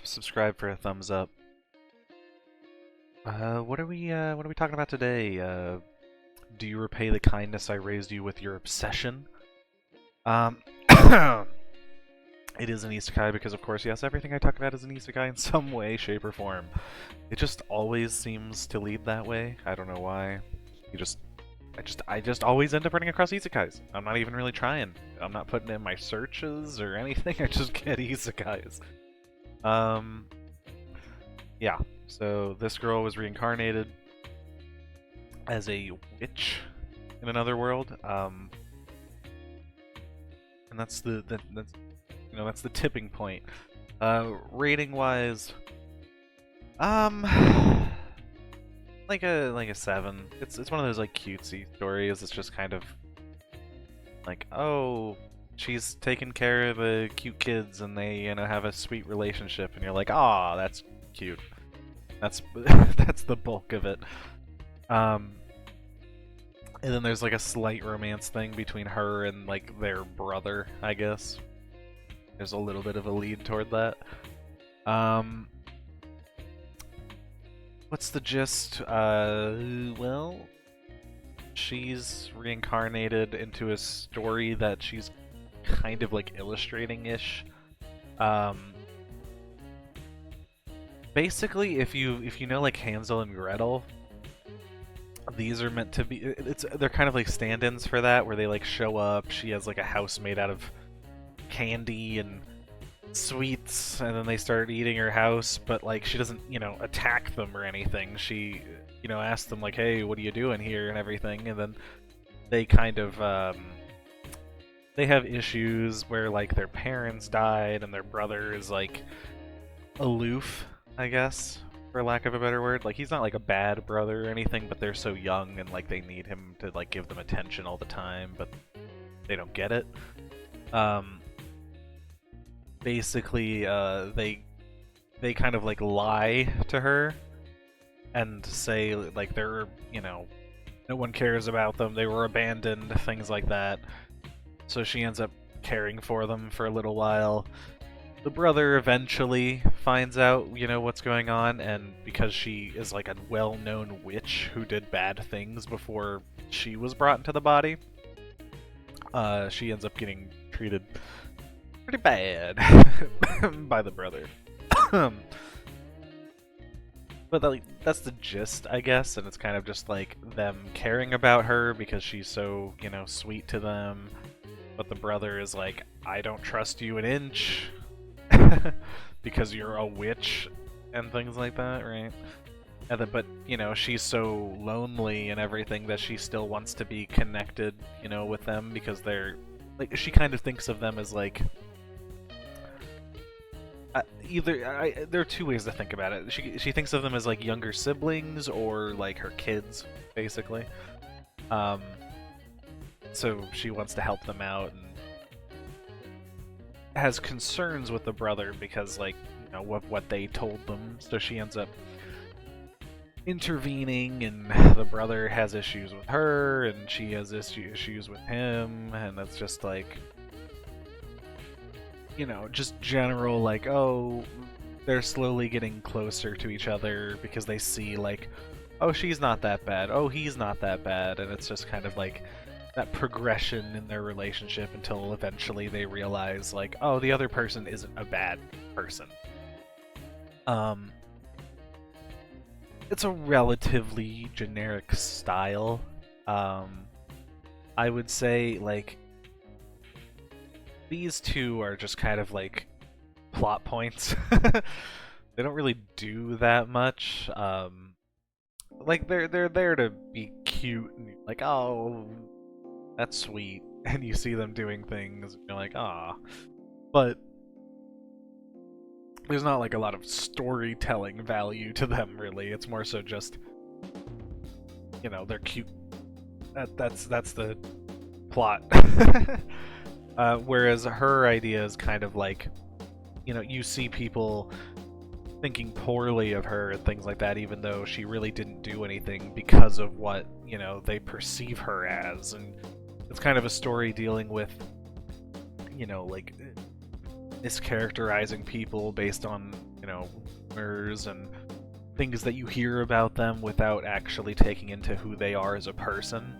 Subscribe for a thumbs up. What are we talking about today? Do you repay the kindness I raised you with your obsession? Um, it is an isekai because, of course, yes, everything I talk about is an isekai in some way, shape, or form. It just always seems to lead that way. I don't know why. I just always end up running across isekais. I'm not even really trying. I'm not putting in my searches or anything. I just get isekais. Yeah. So this girl was reincarnated as a witch in another world. And that's that's the tipping point. Rating wise, like a 7. It's one of those like cutesy stories. It's just kind of like, oh, she's taking care of the cute kids and they have a sweet relationship, and you're like, ah, that's cute. That's that's the bulk of it. And then there's like a slight romance thing between her and like their brother, I guess. There's a little bit of a lead toward that. What's the gist? Well, she's reincarnated into a story that she's kind of like illustrating-ish. Basically, if you know like Hansel and Gretel, these are meant to be. They're kind of like stand-ins for that, where they like show up. She has like a house made out of candy and sweets, and then they start eating her house, but like she doesn't attack them or anything. She asks them like, hey, what are you doing here and everything, and then they kind of they have issues where like their parents died and their brother is like aloof, I guess, for lack of a better word. Like, he's not like a bad brother or anything, but they're so young and like they need him to like give them attention all the time, but they don't get it. Basically, they kind of like lie to her and say like they're, no one cares about them, they were abandoned, things like that. So she ends up caring for them for a little while. The brother eventually finds out, what's going on, and because she is like a well-known witch who did bad things before she was brought into the body, she ends up getting treated pretty bad by the brother. But that's the gist, I guess, and it's kind of just like them caring about her because she's so, sweet to them. But the brother is like, I don't trust you an inch because you're a witch and things like that, right? And then, but she's so lonely and everything that she still wants to be connected, with them, because they're like, she kind of thinks of them as like there are two ways to think about it. She thinks of them as like younger siblings or like her kids, basically. So she wants to help them out and has concerns with the brother because like what they told them. So she ends up intervening, and the brother has issues with her, and she has issues with him, and it's just like, just general, like, oh, they're slowly getting closer to each other because they see, like, oh, she's not that bad, oh, he's not that bad, and it's just kind of like that progression in their relationship until eventually they realize, like, oh, the other person isn't a bad person. It's a relatively generic style. I would say, like, these two are just kind of like plot points. They don't really do that much. Like they're there to be cute and you're like, oh, that's sweet, and you see them doing things and you're like, ah. But there's not like a lot of storytelling value to them, really. It's more so just, they're cute. That's the plot. Whereas her idea is kind of like, you see people thinking poorly of her and things like that, even though she really didn't do anything because of what, they perceive her as. And it's kind of a story dealing with, like, mischaracterizing people based on, rumors and things that you hear about them without actually taking into who they are as a person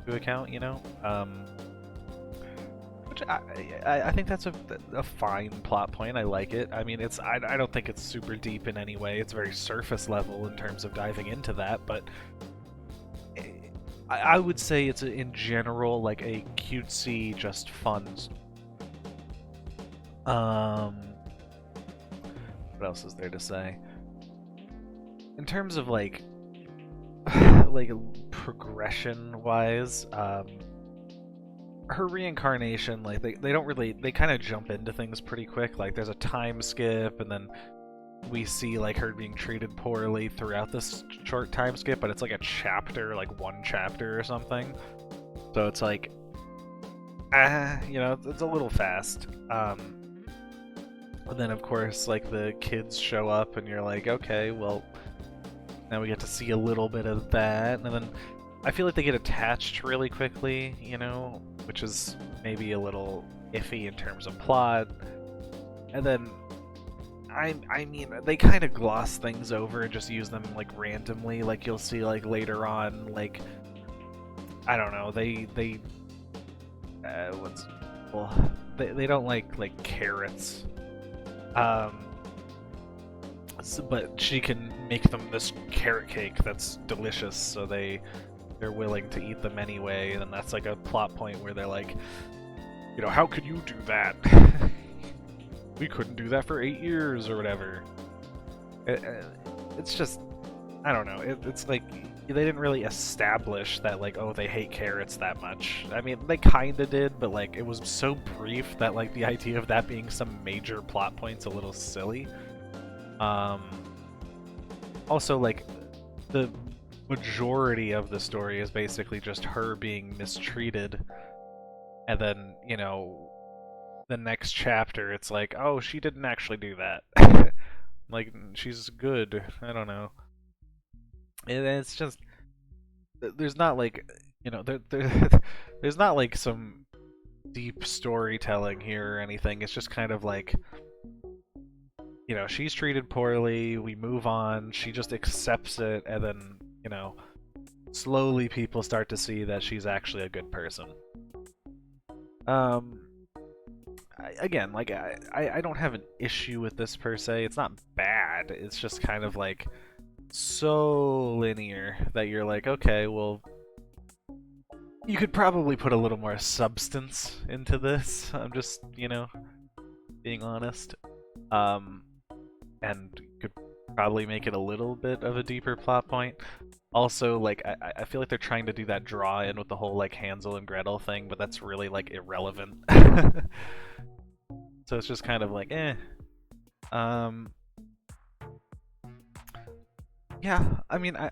to account. Which I think that's a fine plot point. I like it. I mean, I don't think it's super deep in any way. It's very surface level in terms of diving into that, but I would say it's in general like a cutesy, just fun. What else is there to say? In terms of like like progression wise, her reincarnation, like they don't really, they kind of jump into things pretty quick. Like there's a time skip, and then we see like her being treated poorly throughout this short time skip, but it's like a chapter, like one chapter or something. So it's like, it's a little fast. And then of course like the kids show up, and you're like, okay, well now we get to see a little bit of that, and then I feel like they get attached really quickly, which is maybe a little iffy in terms of plot. And then, I mean, they kind of gloss things over and just use them like randomly. Like you'll see like later on, like I don't know, they they don't like carrots, but she can make them this carrot cake that's delicious, so they're willing to eat them anyway, and then that's like a plot point where they're like, how could you do that? We couldn't do that for 8 years or whatever. It's just, I don't know, it's like, they didn't really establish that, like, oh, they hate carrots that much. I mean, they kinda did, but like, it was so brief that like the idea of that being some major plot point's a little silly. Also, like, the majority of the story is basically just her being mistreated, and then, the next chapter it's like, oh, she didn't actually do that. Like, she's good. I don't know. And it's just, there's not like, there's not like some deep storytelling here or anything. It's just kind of like, she's treated poorly, we move on, she just accepts it, and then, slowly people start to see that she's actually a good person. Again, like, I don't have an issue with this per se. It's not bad, it's just kind of like so linear that you're like, okay, well, you could probably put a little more substance into this. I'm just, being honest. And you could probably make it a little bit of a deeper plot point. Also, like, I feel like they're trying to do that draw in with the whole, like, Hansel and Gretel thing, but that's really, like, irrelevant. So it's just kind of like, eh. Yeah, I mean, I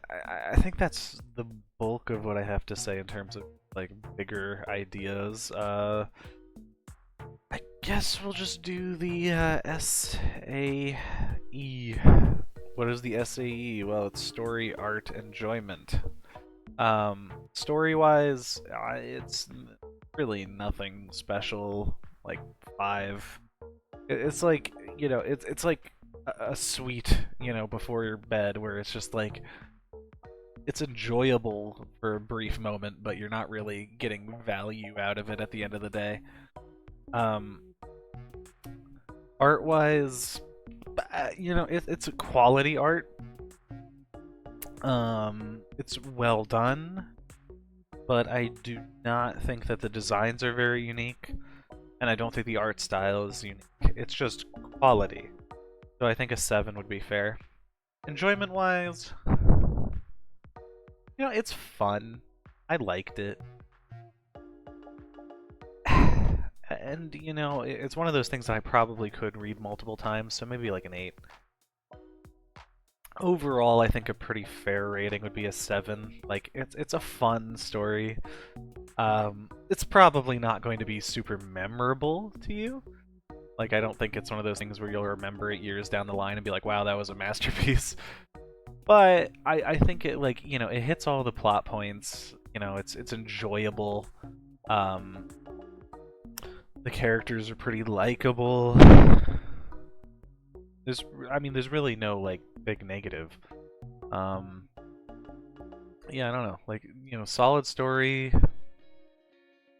think that's the bulk of what I have to say in terms of, like, bigger ideas. I guess we'll just do the SAE. What is the SAE? Well, it's story, art, enjoyment. Story-wise, it's really nothing special. Like 5. It's like, it's like a sweet, before your bed, where it's just like, it's enjoyable for a brief moment, but you're not really getting value out of it at the end of the day. Art-wise, it's a quality art. It's well done, but I do not think that the designs are very unique, and I don't think the art style is unique. It's just quality. So I think a 7 would be fair. Enjoyment-wise, it's fun. I liked it. And, it's one of those things that I probably could read multiple times, so maybe like an 8. Overall, I think a pretty fair rating would be a 7. Like, it's a fun story. It's probably not going to be super memorable to you. Like, I don't think it's one of those things where you'll remember it years down the line and be like, wow, that was a masterpiece. But I think it, like, it hits all the plot points. It's enjoyable. The characters are pretty likable. there's really no like big negative. Um, yeah, I don't know. Like, solid story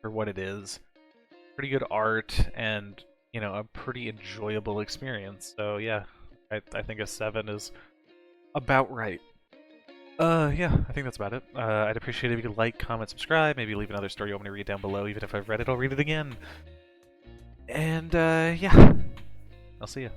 for what it is. Pretty good art and, a pretty enjoyable experience. So yeah, I think a 7 is about right. Yeah, I think that's about it. I'd appreciate it if you could like, comment, subscribe, maybe leave another story you want me to read down below. Even if I've read it, I'll read it again. And, yeah, I'll see ya.